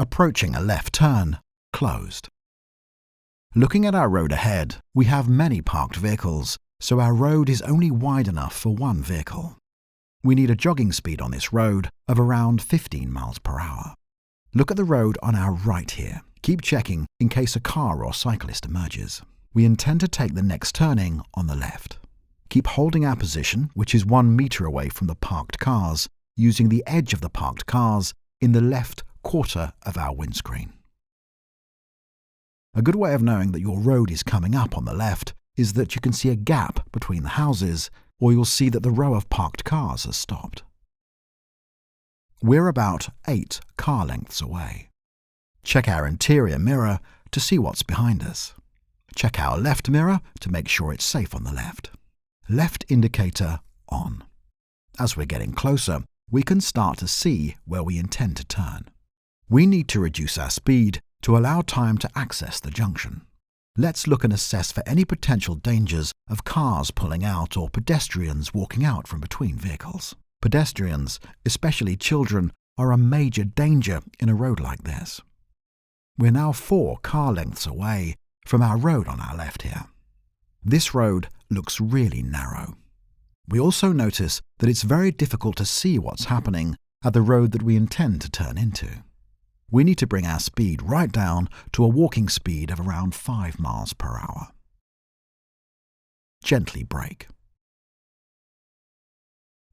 Approaching a left turn, closed. Looking at our road ahead, we have many parked vehicles, so our road is only wide enough for one vehicle. We need a jogging speed on this road of around 15 miles per hour. Look at the road on our right here. Keep checking in case a car or cyclist emerges. We intend to take the next turning on the left. Keep holding our position, which is 1 meter away from the parked cars, using the edge of the parked cars in the left quarter of our windscreen. A good way of knowing that your road is coming up on the left is that you can see a gap between the houses, or you'll see that the row of parked cars has stopped. We're about 8 car lengths away. Check our interior mirror to see what's behind us. Check our left mirror to make sure it's safe on the left. Left indicator on. As we're getting closer, we can start to see where we intend to turn. We need to reduce our speed to allow time to access the junction. Let's look and assess for any potential dangers of cars pulling out or pedestrians walking out from between vehicles. Pedestrians, especially children, are a major danger in a road like this. We're now 4 car lengths away from our road on our left here. This road looks really narrow. We also notice that it's very difficult to see what's happening at the road that we intend to turn into. We need to bring our speed right down to a walking speed of around 5 miles per hour. Gently brake.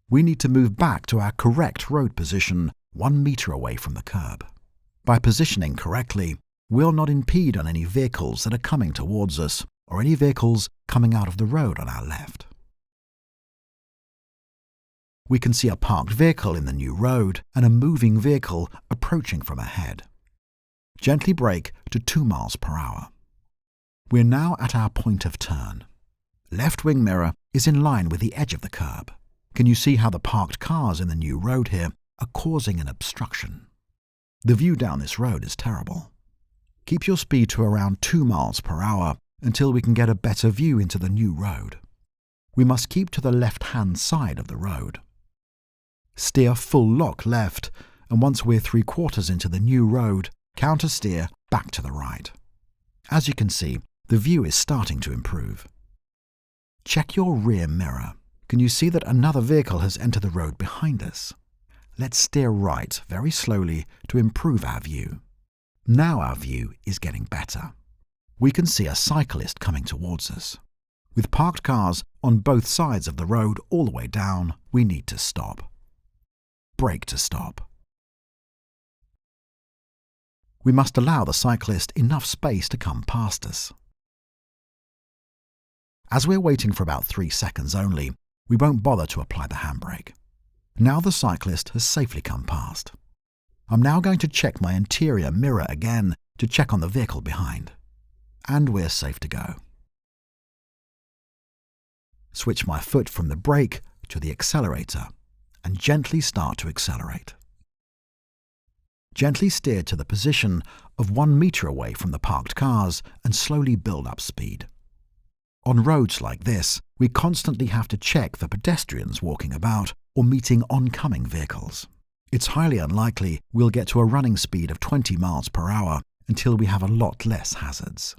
We need to move back to our correct road position 1 meter away from the curb. By positioning correctly, we'll not impede on any vehicles that are coming towards us or any vehicles coming out of the road on our left. We can see a parked vehicle in the new road and a moving vehicle approaching from ahead. Gently brake to 2 miles per hour. We're now at our point of turn. Left wing mirror is in line with the edge of the curb. Can you see how the parked cars in the new road here are causing an obstruction? The view down this road is terrible. Keep your speed to around 2 miles per hour until we can get a better view into the new road. We must keep to the left-hand side of the road. Steer full lock left, and once we're 3/4 into the new road, counter-steer back to the right. As you can see, the view is starting to improve. Check your rear mirror. Can you see that another vehicle has entered the road behind us? Let's steer right very slowly to improve our view. Now our view is getting better. We can see a cyclist coming towards us. With parked cars on both sides of the road all the way down, we need to stop. Brake to stop. We must allow the cyclist enough space to come past us. As we're waiting for about 3 seconds only, we won't bother to apply the handbrake. Now the cyclist has safely come past. I'm now going to check my interior mirror again to check on the vehicle behind. And we're safe to go. Switch my foot from the brake to the accelerator and gently start to accelerate. Gently steer to the position of 1 meter away from the parked cars and slowly build up speed. On roads like this, we constantly have to check for pedestrians walking about or meeting oncoming vehicles. It's highly unlikely we'll get to a running speed of 20 miles per hour until we have a lot less hazards.